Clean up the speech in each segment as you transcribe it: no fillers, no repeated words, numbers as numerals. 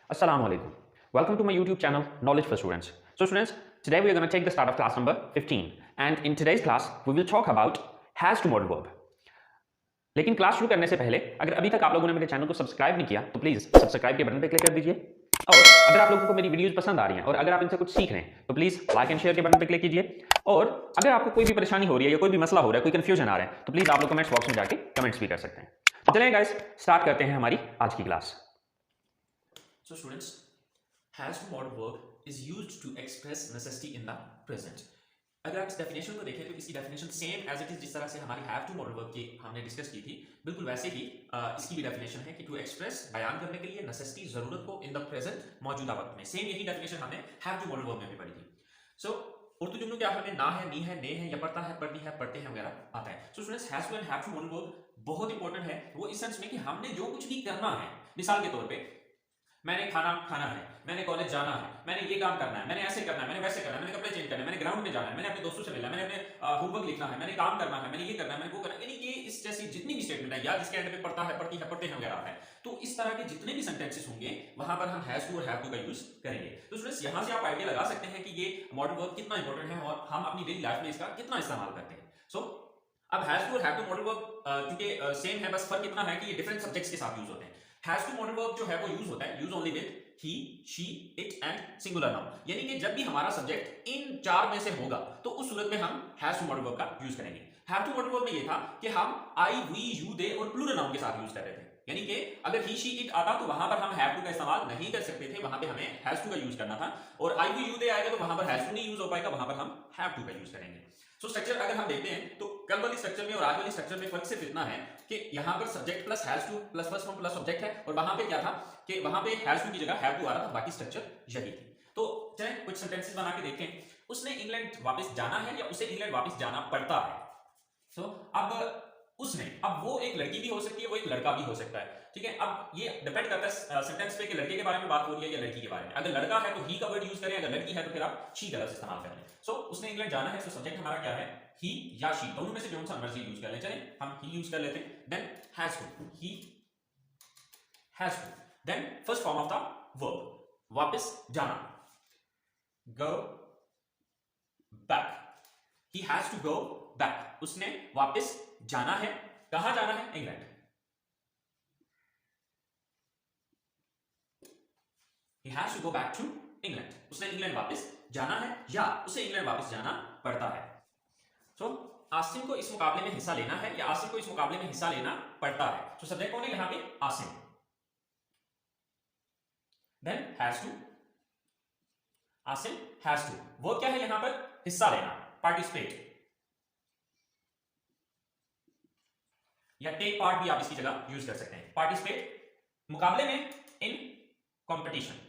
Assalamu alaikum. Welcome to my YouTube channel, Knowledge for Students. So students, today we are going to take the start of class number 15. And in today's class, we will talk about has to modal verb. लेकिन class शुरू करने से पहले अगर अभी तक आप लोगों ने मेरे चैनल को सब्सक्राइब नहीं किया तो प्लीज सब्सक्राइब के बटन पर क्लिक कर दीजिए। और अगर आप लोगों को मेरी वीडियोस पसंद आ रही हैं और अगर आप इनसे कुछ सीख रहे हैं तो प्लीज लाइक एंड शेयर के बटन पर क्लिक कीजिए। और अगर आपको कोई भी परेशानी हो रही है या कोई भी मसला हो रहा है, कोई कंफ्यूजन आ रहा है तो प्लीज आप लोग कमेंट्स बॉक्स में जाके कमेंट्स भी कर सकते हैं। तो चलें गाइस, स्टार्ट करते हैं हमारी आज की class. So students, has to modal verb is used to express necessity in the present. अगर आप इस डेफिनेशन को देखें तो इसकी definition same as it is जिस तरह से हमारी हैव टू मॉडल वर्ब की हमने डिस्कस की थी, बिल्कुल वैसे ही इसकी भी डेफिनेशन है कि टू एक्सप्रेस बयान करने के लिए नेसेसिटी जरूरत को इन द प्रेजेंट मौजूदा वक्त में। सेम यही डेफिनेशन हमने हैव टू मॉडल वर्ब में भी पढ़ी थी। सो उर्दू जुमलों के आखिर में ना है, नी है, ने है या पढ़ता है, पढ़नी है, पढ़ते हैं वगैरह आता है। So students, has to and have to modal verb बहुत इंपॉर्टेंट है। वो इस सेंस में कि हमने जो कुछ भी करना है, मिसाल के तौर पे मैंने खाना खाना है, मैंने कॉलेज जाना है, मैंने ये काम करना है, मैंने ऐसे करना है, मैंने वैसे करना है, मैंने कपड़े चेंज करना है, मैंने ग्राउंड में जाना है, मैंने अपने दोस्तों से मिलना है, मैंने अपने होमवर्क लिखना है, मैंने काम करना है, मैंने ये करना है, मैंने वो करना है, यानी ये इस जैसी जितनी भी स्टेटमेंट है या जिसके एंड पे पढ़ता है, पढ़ती है, पढ़ते हैं वगैरह है, तो इस तरह के जितने भी सेंटेंसेस होंगे वहां पर हम हैज टू और हैव टू का यूज करेंगे। तो स्टूडेंट्स, यहां से आप आइडिया लगा सकते हैं कि ये मॉडल वर्ब कितना इंपॉर्टेंट है और हम अपनी डेली लाइफ में इसका कितना इस्तेमाल करते हैं। सो अब हैज टू और हैव टू मॉडल वर्ब क्योंकि सेम है, बस फर्क इतना है कि ये डिफरेंट सब्जेक्ट्स के साथ यूज होते हैं। हैज टू मॉडल वर्ब जो है वो यूज होता है use only with he, she, it and singular noun, यानी कि जब भी हमारा सब्जेक्ट इन चार में से होगा तो उस सूरत में हम हैज टू मॉडल वर्ब का यूज करेंगे। हैव टू मॉडल वर्ब में ये था कि हम आई, वी, यू, दे और प्लूरल नाउन के साथ यूज कर रहे थे, यानी कि अगर ही, शी, इट आता तो वहां पर हम हैव टू का इस्तेमाल नहीं कर सकते थे, वहां पे हमें हैज टू का यूज करना था। और आई, वी, यू, दे आएगा तो वहां पर हैज टू नहीं यूज हो पाएगा, वहां पर हम हैव टू का यूज करेंगे। सो स्ट्रक्चर अगर हम देखते हैं तो कल वाली स्ट्रक्चर में और आज वाली स्ट्रक्चर में फर्क सिर्फ इतना है कि यहाँ पर subject plus has to plus first form plus object है, और वहां पे क्या था कि वहां पे हैज टू की जगह हैव टू आ रहा था, बाकी स्ट्रक्चर यही थी। तो चलें कुछ सेंटेंसेस बना के देखें। उसने इंग्लैंड वापस जाना है या उसे इंग्लैंड वापस जाना पड़ता है। सो अब उसने, अब वो एक लड़की भी हो सकती है, वो एक लड़का भी हो सकता है, ठीक है। अब ये डिपेंड करता है सेंटेंस पे कि लड़के के बारे में बात हो रही है या लड़की के बारे में। अगर लड़का है तो ही का वर्ड यूज करें, अगर लड़की है तो फिर आप शी का लफ्ज इस्तेमाल करें। सो उसने इंग्लैंड जाना है, सो सब्जेक्ट हमारा क्या है, ही या शी, दोनों में से जो सा मर्जी यूज कर लें। चलें हम ही यूज कर लेते हैं। Then has to, he has to. Then first form of the verb, वापस जाना, go back. He has to go back, उसने वापस जाना है। कहां जाना है? England. He has to go back to England. उसने इंग्लैंड वापस जाना है या उसे इंग्लैंड वापस जाना पड़ता है। So, आसिम को इस मुकाबले में हिस्सा लेना है या आसिम को इस मुकाबले में हिस्सा लेना पड़ता है। तो सब्जेक्ट कौन है यहां पे? Asim. Then has to, Asim has to। वो क्या है यहां पर? हिस्सा लेना, पार्टिसिपेट या टेक पार्ट भी आप इसकी जगह यूज कर सकते हैं। पार्टिसिपेट मुकाबले में, in competition.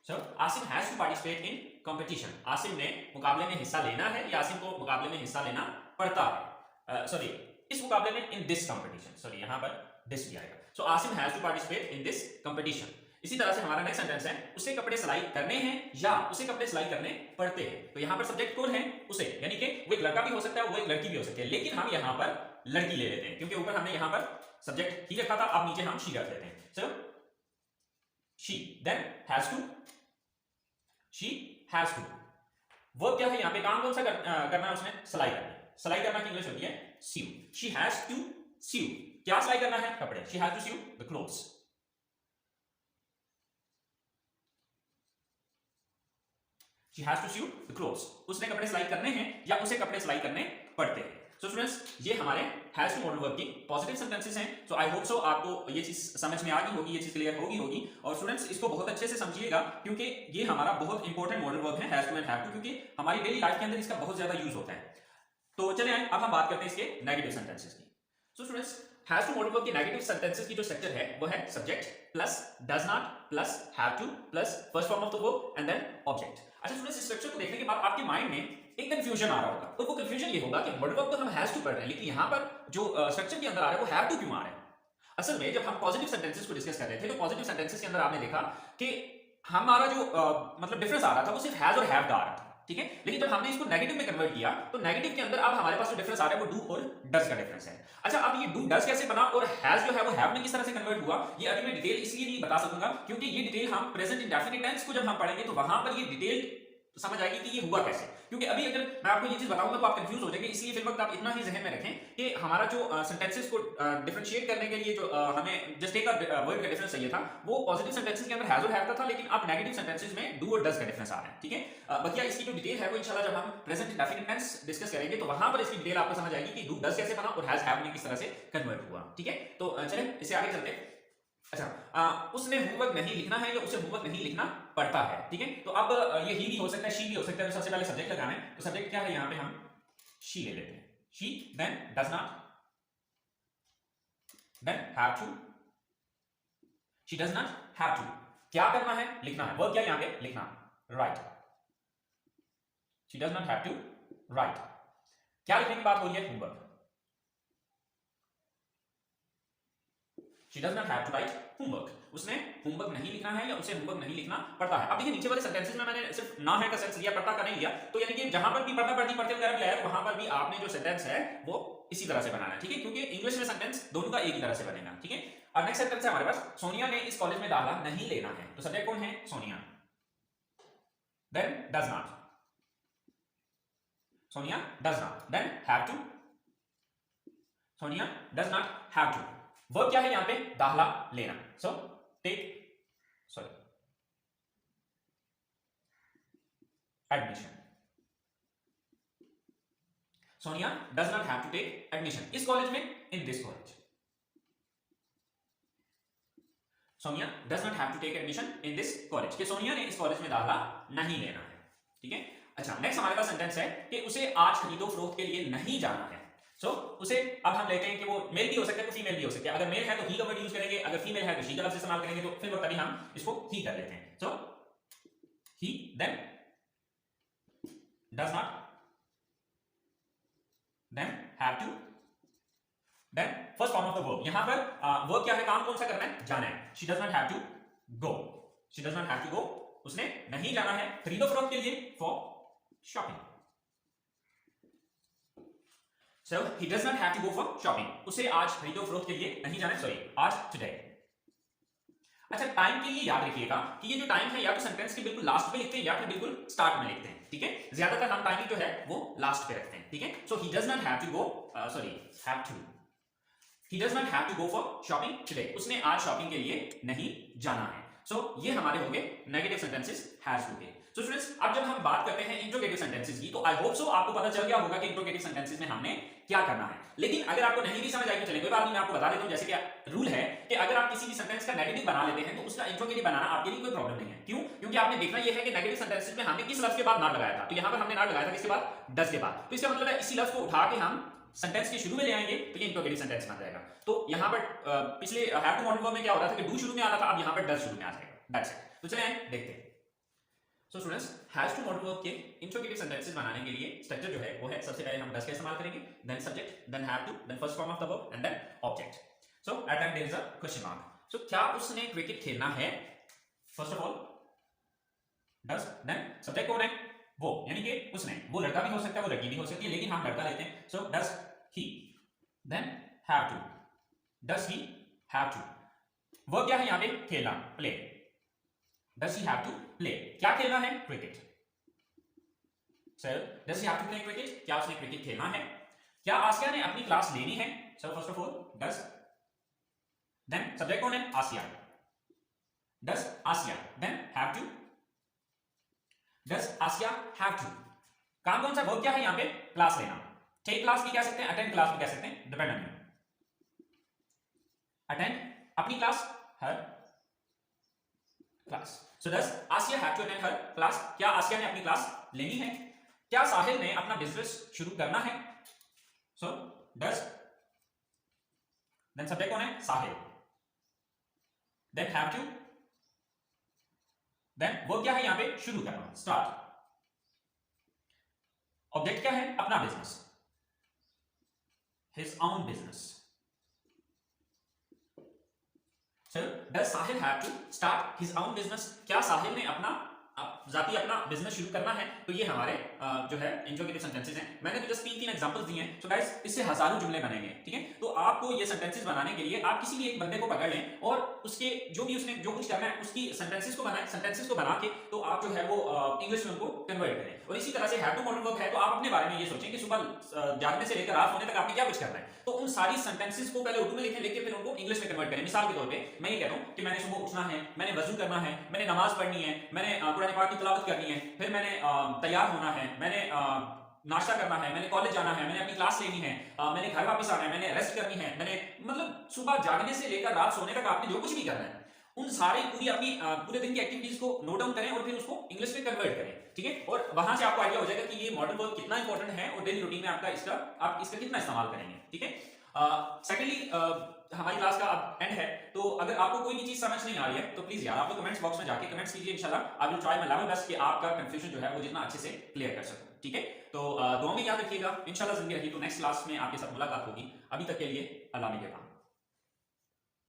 So, Asim has to participate in competition. Asim ने मुकाबले में हिस्सा लेना है या आसिम को मुकाबले में हिस्सा लेना पड़ता है। सॉरी, इस मुकाबले में, इन दिस कंपटीशन। सॉरी, यहां पर दिस भी आएगा। So Asim has to participate in this competition. इसी तरह से हमारा नेक्स्ट सेंटेंस है, उसे कपड़े सिलाई करने हैं या उसे कपड़े सिलाई करने पड़ते हैं। तो यहां पर सब्जेक्ट कौन है? उसे, यानी कि वो एक लड़का भी हो सकता है, वो एक लड़की भी हो सकती है, लेकिन हम यहां पर लड़की ले लेते हैं क्योंकि ऊपर हमने यहां पर सब्जेक्ट ही रखा था, अब नीचे हम शी रख लेते हैं। So she, then has to, she has to. Verb क्या है यहां पे? काम कौन सा करना है उसने? सिलाई करना। सिलाई करना की इंग्लिश होती है sew. She has to sew. क्या सिलाई करना है? कपड़े। She has to sew the clothes. She has to sew the clothes. उसने कपड़े सिलाई करने हैं या उसे कपड़े सिलाई करने पड़ते हैं। So students, ये हमारे has to modal verb की पॉजिटिव सेंटेंसेस हैं। So I hope so आपको ये चीज समझ में आ गई होगी, ये चीज क्लियर होगी। और स्टूडेंट्स, इसको बहुत अच्छे से समझिएगा क्योंकि ये हमारा बहुत इंपॉर्टेंट मॉडल वर्ब है has to and have to, क्योंकि हमारी डेली लाइफ के अंदर इसका बहुत ज्यादा यूज होता है। तो चलिए अब हम बात करते हैं इसके नेगेटिव सेंटेंसेस की। So students, has to modal verb के नेगेटिव सेंटेंसेस की जो स्ट्रक्चर है वो है subject plus does not plus have to plus first form of the verb and then object. अच्छा स्टूडेंट्स, इस स्ट्रक्चर को देखने के बाद आपके माइंड में एक कंफ्यूजन आ रहा होगा, और वो कंफ्यूजन ये होगा कि मॉडल वर्ब तो हम हैज टू पढ़ रहे हैं, लेकिन यहां पर जो स्ट्रक्चर के अंदर आ रहा है वो हैव टू क्यों आ रहा है? असल में जब हम पॉजिटिव सेंटेंसेस को डिस्कस कर रहे थे तो पॉजिटिव सेंटेंसेस के अंदर आपने देखा कि हमारा जो मतलब डिफरेंस आ रहा था वो सिर्फ हैज और हैव का आ रहा था। ठीक है। लेकिन जब हमने इसको नेगेटिव में कन्वर्ट किया तो नेगेटिव के अंदर अब हमारे पास जो डिफरेंस आ रहा है वो डू और डज का डिफरेंस है। अच्छा, अब ये डू डज कैसे बना और हैज जो है वो हैव में किस तरह से कन्वर्ट हुआ, ये अभी मैं डिटेल इसलिए नहीं बता सकूंगा क्योंकि ये डिटेल हम प्रेजेंट इंडेफिनिट टेंस को जब हम पढ़ेंगे तो वहां पर ये डिटेल समझ आएगी कि ये हुआ कैसे। क्योंकि अभी अगर मैं आपको ये चीज बताऊंगा तो आप कंफ्यूज हो जाएंगे, इसलिए फिर वक्त आप इतना ही जहन में रखें कि हमारा जो सेंटेंसेस को डिफरेंशिएट करने के लिए जो हमें जस्ट एक वर्ड का डिफरेंस चाहिए था वो पॉजिटिव सेंटेंसेस के अंदर हैज और हैव का था, लेकिन अब नेगेटिव सेंटेंसेस में डू और डज का डिफरेंस आ रहा है। ठीक है, बकिया इसकी जो डिटेल है वो इंशाल्लाह जब हम प्रेजेंट इंडेफिनिट टेंस डिस्कस करेंगे तो वहां पर इसकी डिटेल आपको समझ आएगी कि डू डज कैसे बना और हैज हैव में किस तरह से कन्वर्ट हुआ। ठीक है, तो चलें इससे आगे चलते हैं। अच्छा, उसने होमवर्क नहीं लिखना है या उसे होमवर्क नहीं लिखना पड़ता है। ठीक है, तो अब ये ही भी हो सकता है, शी भी हो सकता है। तो सबसे पहले सब्जेक्ट लगाना है, तो सब्जेक्ट क्या है यहाँ पे हम शी ले लेते हैं, she, then does not, then have to, she does not have to. क्या करना है? लिखना है। वर्ब क्या है यहाँ पे? लिखना, write. She does not have to write. क्या लिखने की बात हो रही है? Homework. She does not have to write homework. उसने होमवर्क नहीं लिखना है या उसे होमवर्क नहीं लिखना पड़ता है। अब देखिए नीचे वाले सेंटेंसेस में मैंने सिर्फ ना है का सेंस लिया, पढ़ता का नहीं लिया, तो यानी कि जहां पर भी पढ़ता पढ़ती पढ़ते वगैरह भी आया तो वहां पर भी आपने जो सेंटेंस है वो इसी तरह से बनाना है। ठीक है, क्योंकि इंग्लिश में सेंटेंस दोनों का एक ही तरह से बनेगा। ठीक है, और नेक्स्ट सेंटेंस है हमारे पास, सोनिया ने इस कॉलेज में दाखिला नहीं लेना है। तो सब्जेक्ट कौन है? Sonia, then does not, Sonia does not, then have to, Sonia does not have to. Verb क्या है यहाँ पे? दाखिला लेना। So take, sorry, admission. Sonia does not have to take admission इस कॉलेज में, in this college. Sonia does not have to take admission in this college, कि सोनिया ने इस कॉलेज में दाखिला नहीं लेना है। ठीक है, अच्छा नेक्स्ट हमारे पास सेंटेंस है कि उसे आज खरीदो फरोख्त के लिए नहीं जाना है। सो उसे अब हम लेते हैं कि वो मेल भी हो सकता है, तो फीमेल भी हो सकती है। अगर मेल है तो ही का वर्ड यूज करेंगे, अगर फीमेल है तो शी का लफ्ज इस्तेमाल करेंगे, तो फिर तभी हम इसको ही कर लेते हैं। So he, then does not, then have to, then first form of the verb. यहां पर वर्ब क्या है? काम कौन सा करना है? जाना है। She does not have to go, she does not have to go, उसने नहीं जाना है खरीदो फरोख्त के लिए, for shopping. So he does not have to go for shopping. उसे आज खरीदो फरोख्त के लिए नहीं जाना है, सॉरी आज, टुडे। अच्छा, टाइम के लिए याद रखिएगा कि ये जो टाइम है या तो सेंटेंस के बिल्कुल लास्ट पे लिखते हैं या फिर बिल्कुल स्टार्ट में लिखते हैं। ठीक है, ज्यादातर हम टाइमिंग जो है वो लास्ट पे रखते हैं। ठीक है, सो he does not have to go, sorry have to, he does not have to go for shopping today. उसने आज शॉपिंग के लिए नहीं जाना है। सो ये हमारे हो गए नेगेटिव सेंटेंसेस हैज टू के। सो स्टूडेंट्स, अब जब हम बात करते हैं इंट्रोगेटिव सेंटेंसेस की, तो आई होप सो आपको पता चल गया होगा कि इंट्रोगेटिव सेंटेंसेस में हमने क्या करना है। लेकिन अगर आपको नहीं भी समझ आएगी, चलिए कोई बात नहीं, मैं आपको बता देता हूं। जैसे कि रूल है कि अगर आप किसी भी सेंटेंस का नेगेटिव बना लेते हैं तो उसका इंट्रोगेटिव बनाना आपके लिए कोई प्रॉब्लम नहीं है। क्यों? क्योंकि आपने देखना यह है कि नेगेटिव सेंटेंसेस में हमने किस लफ्ज के बाद नॉट लगाया था। तो यहां पर हमने नॉट लगाया था किसके बाद? डज के बाद। तो इसका मतलब है इसी लफ्ज को उठा के हम सेंटेंस के शुरू में ले आएंगे तो ये इंट्रोगेटिव सेंटेंस बन जाएगा। तो यहां पर पिछले हैव टू मॉडल वर्ब में क्या हो रहा था कि डू शुरू में आ रहा था, अब यहां पर डज शुरू में आ जाएगा। That's it. तो चलिए देखते हैं। So students, has to modal verb के इंट्रोगेटिव सेंटेंसेस बनाने के लिए स्ट्रक्चर जो है वो है, सबसे पहले हम डज का इस्तेमाल करेंगे, then subject, then have to, then first form of the verb and then object. So at that there is a question mark. So क्या उसने क्रिकेट खेलना है? First of all does, then subject कौन है? वो, यानी कि उसने। वो लड़का भी हो सकता है, वो लड़की भी हो सकती है, लेकिन हम लड़का लेते हैं। So does he, then have to, does he have to. Verb क्या है यहाँ पे? खेलना, play. Does he have to play, क्या खेलना है? Cricket. Sir does he have to play cricket, क्या उसने क्रिकेट खेलना है? क्या आसिया ने अपनी क्लास लेनी है? Sir first of all does, then subject कौन है? Asiya, does Asiya, then have to, does Asiya have to. काम कौन सा? वर्ब क्या है यहाँ पे? क्लास लेना। टेक क्लास भी कह सकते हैं, अटेंड क्लास भी कह सकते हैं, डिपेंड ऑन यू। अटेंड अपनी क्लास, हर class. So does Asiya have to attend हर क्लास, क्या आसिया ने अपनी क्लास लेनी है? क्या साहिल ने अपना बिजनेस शुरू करना है? सो डज, देन सब्जेक्ट कौन है? Sahil, then have to, then verb क्या है यहाँ पे? शुरू करना, स्टार्ट। ऑब्जेक्ट क्या है? अपना business, his own business. So, does Sahil have to start his own business? क्या साहिल ने अपना जाती अपना बिजनेस शुरू करना है तो ये हमारे जो है इंट्रोगेटिव सेंटेंसेस हैं। मैंने तो जस्ट 3 एग्जांपल्स दिए हैं। सो गाइस इससे हजारों जुमले बनेंगे, ठीक है। तो आपको ये सेंटेंसेस बनाने के लिए आप किसी भी एक बंदे को पकड़ लें और उसके जो भी उसने जो कुछ करना है उसकी सेंटेंसेस को बनाएं। सेंटेंसेस को बना के तो आप जो है वो इंग्लिश में उनको कन्वर्ट करें। और इसी तरह से हैव टू मॉडल वर्ब है तो आप अपने बारे में ये सोचें कि सुबह जागने से लेकर रात सोने तक आपने क्या कुछ करना है, तो उन सारी सेंटेंसेस को पहले उर्दू में लिखें, लिख के फिर उनको इंग्लिश में कन्वर्ट करें। मिसाल के तौर पे मैं ये कह रहा हूं कि मैंने सुबह उठना है, मैंने वजू करना है, मैंने नमाज पढ़नी है, मैंने कुरान पाक की तिलावत करनी है, फिर मैंने तैयार होना है, मैंने नाश्ता करना है, मैंने कॉलेज जाना है, मैंने अपनी क्लास लेनी है, मैंने घर वापस आना है, मैंने रेस्ट करनी है, मैंने मतलब सुबह जागने से लेकर रात सोने तक आपने जो कुछ भी करना है उन सारी पूरी अपनी पूरे दिन की एक्टिविटीज को नोट डाउन करें और फिर उसको इंग्लिश में कन्वर्ट करें, ठीक है। और वहां से आपको आइडिया हो जाएगा कि ये मॉडल वर्ब कितना इंपॉर्टेंट है और डेली रूटीन में आप इसका कितना इस्तेमाल करेंगे, ठीक है। सेकेंडली हमारी क्लास का अब एंड है, तो अगर आपको कोई भी चीज समझ नहीं आ रही है तो प्लीज यार आप लोग कमेंट्स बॉक्स में जाके कमेंट्स कीजिए। इंशाल्लाह I will try my level best कि आपका कंफ्यूजन जो है वो जितना अच्छे से क्लियर कर सकूं, ठीक है। तो दुआ में याद रखिएगा, इंशाल्लाह जिंदगी रही तो नेक्स्ट क्लास में आपके साथ मुलाकात होगी। अभी तक के लिए अल्लाह ने